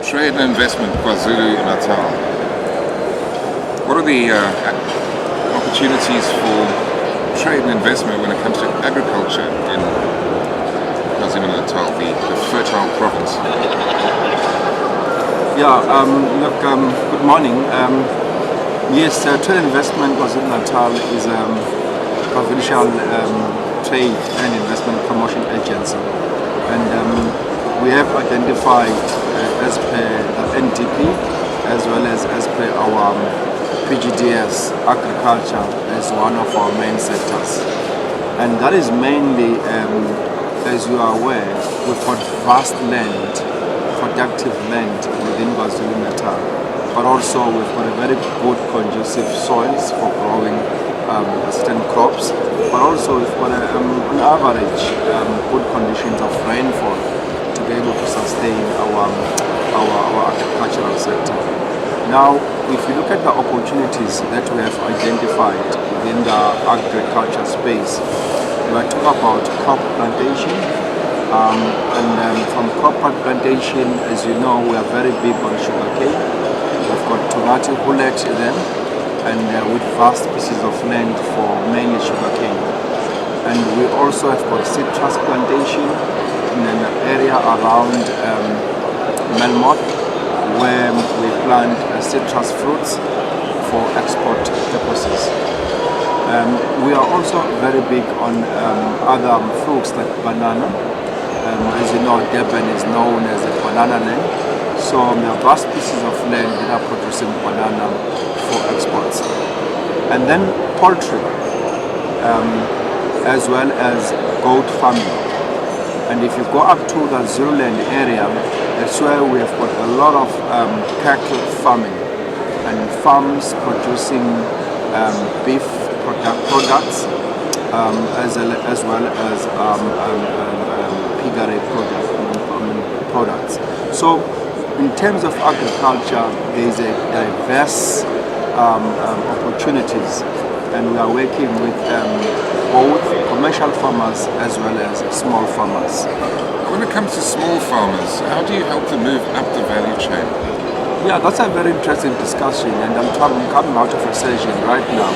Trade and investment, KwaZulu-Natal. What are the opportunities for trade and investment when it comes to agriculture in KwaZulu-Natal, the fertile province? Good morning. Yes, trade and investment KwaZulu-Natal is a provincial trade and investment promotion agency, and we have identified as per the NDP as well as per our PGDS agriculture as one of our main sectors, and that is mainly, as you are aware, we've got vast land, productive land within KwaZulu-Natal, but also we've got a very good conducive soils for growing certain crops, but also we've got on average good conditions of rainfall to be able to sustain our agricultural sector. Now, if you look at the opportunities that we have identified within the agriculture space, we are talking about crop plantation, and from crop plantation, as you know, we are very big on sugarcane. We've got tomato hullet then, and with vast pieces of land for mainly sugarcane. And we also have got citrus plantation in an area around Melmoth, where we plant citrus fruits for export purposes. We are also very big on other fruits like banana. As you know, Durban is known as a banana land. So there are vast pieces of land that are producing banana for exports. And then poultry, as well as goat farming. And if you go up to the Zululand area, that's where we have got a lot of cattle farming and farms producing beef products, as well as piggery products. So in terms of agriculture, there is a diverse opportunities, and we are working with both commercial farmers as well as small farmers. When it comes to small farmers, how do you help them move up the value chain? Yeah, that's a very interesting discussion, and I'm coming out of a session right now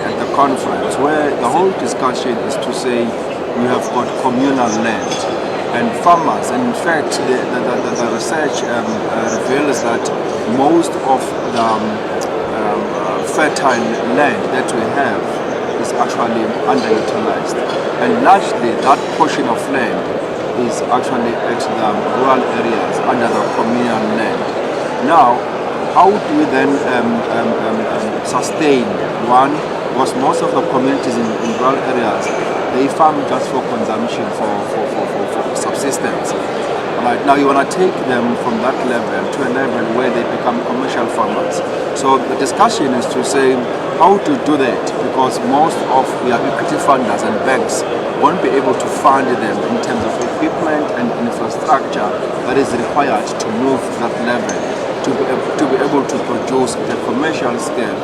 at the conference where the whole discussion is to say we have got communal land and farmers, and in fact the research reveals that most of the fertile land that we have is actually underutilized, and largely that portion of land is actually at the rural areas under the communal land. Now, how do we then sustain one? Because most of the communities in rural areas, they farm just for consumption, for subsistence. Right now, you want to take them from that level to a level where they become commercial farmers. So the discussion is to say how to do that, because most of the equity funders and banks won't be able to fund them in terms of equipment and infrastructure that is required to move that level to be able to produce at a commercial scale.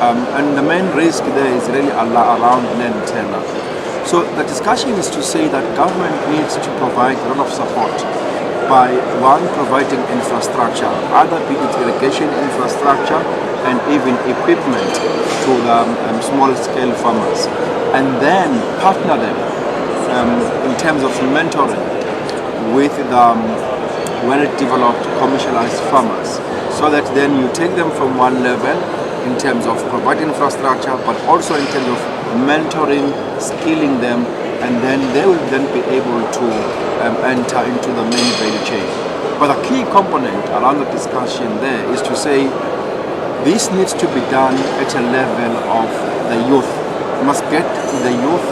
And the main risk there is really around land tenure. So the discussion is to say that government needs to provide a lot of support by one, providing infrastructure, either be it irrigation infrastructure and even equipment to the small scale farmers, and then partner them in terms of mentoring with the well-developed commercialized farmers, so that then you take them from one level in terms of providing infrastructure, but also in terms of mentoring, skilling them, and then they will then be able to enter into the main value chain. But a key component around the discussion there is to say this needs to be done at a level of the youth. You must get the youth,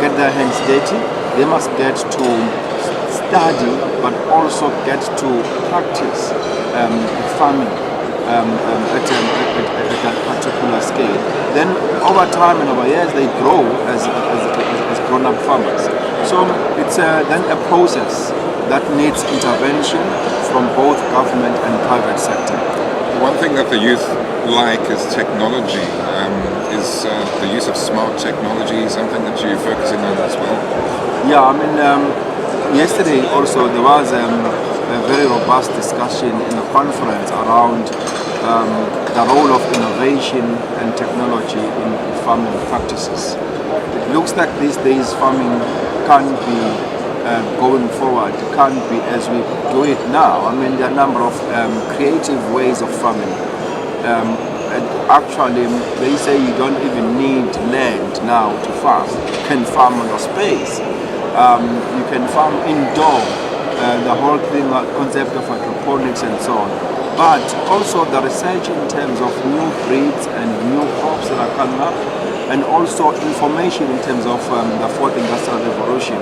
get their hands dirty. They must get to study, but also get to practice farming at a particular scale. Then over time and over years, they grow as grown-up farmers. So it's then a process that needs intervention from both government and private sector. One thing that the youth like is technology. Is the use of smart technology something that you're focusing on as well? Yeah, I mean, yesterday also there was a very robust discussion in the conference around the role of innovation and technology in farming practices. It looks like these days farming can't be going forward, can't be as we do it now. I mean, there are a number of creative ways of farming. And actually, they say you don't even need land now to farm. You can farm on the space. You can farm indoor. The whole thing, concept of hydroponics and so on. But also the research in terms of new breeds and new crops that are coming up, and also information in terms of the fourth industrial revolution.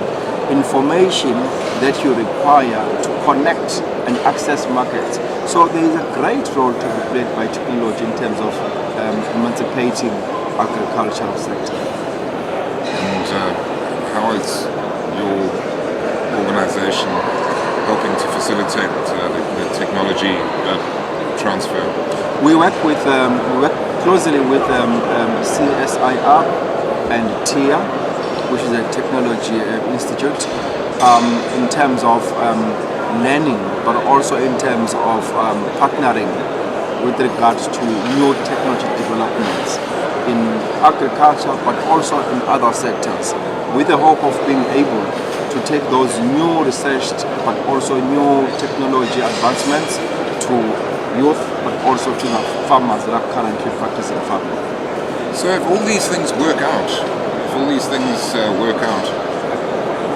Information that you require to connect and access markets. So there is a great role to be played by technology in terms of emancipating agricultural sector. And how is your organization helping to facilitate the technology transfer? We work closely with CSIR and TIA, which is a technology institute, in terms of learning, but also in terms of partnering with regards to new technology developments in agriculture, but also in other sectors, with the hope of being able to take those new researched, but also new technology advancements to youth, but also to the farmers that are currently practicing farming. So if all these things work out,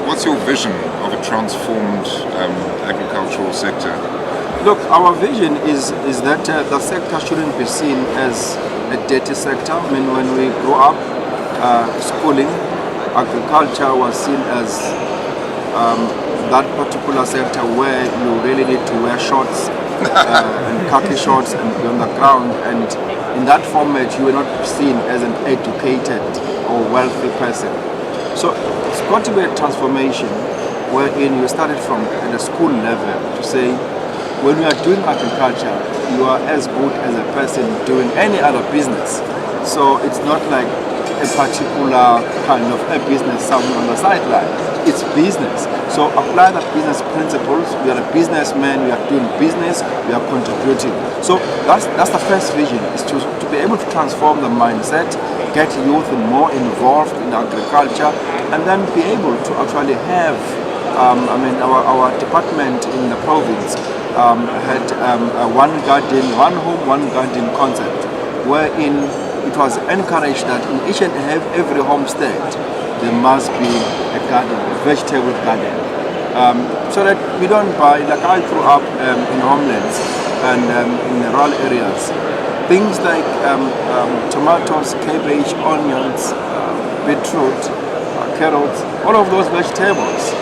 what's your vision of a transformed agricultural sector? Look, our vision is that the sector shouldn't be seen as a dirty sector. I mean, when we grew up schooling, agriculture was seen as that particular sector where you really need to wear shorts and khaki shorts and be on the ground, and in that format you were not seen as an educated or wealthy person. So it's got to be a transformation wherein you started from at the school level to say, when you are doing agriculture, you are as good as a person doing any other business. So it's not like a particular kind of a business somewhere on the sideline. It's business. So apply the business principles. We are a businessman, we are doing business, we are contributing. So that's the first vision, is to be able to transform the mindset, get youth more involved in agriculture, and then be able to actually have, our department in the province had a one home, one garden concept, wherein it was encouraged that in each and every homestead there must be a garden, a vegetable garden, so that we don't buy, like I grew up in homelands and in the rural areas, things like tomatoes, cabbage, onions, beetroot, carrots, all of those vegetables.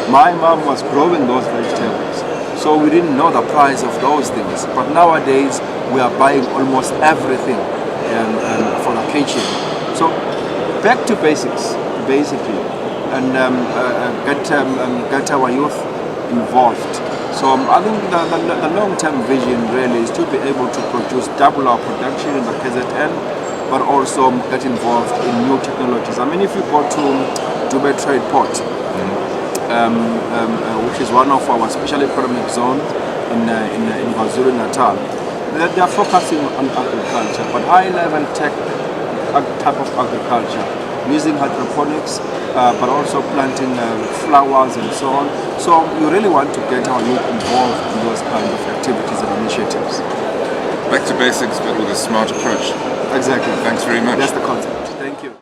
My mom was growing those vegetables, so we didn't know the price of those things. But nowadays we are buying almost everything for the kitchen. So back to basics, basically, and get our youth involved. So I think the long-term vision really is to be able to produce double our production in the KZN, but also get involved in new technologies. I mean, if you go to Dubai Trade Port, which is one of our special economic zones in KwaZulu-Natal, they are focusing on agriculture, but high-level tech type of agriculture, using hydroponics, but also planting flowers and so on. So you really want to get our youth involved in those kind of activities and initiatives. Back to basics, but with a smart approach. Exactly. Thanks very much. That's the concept. Thank you.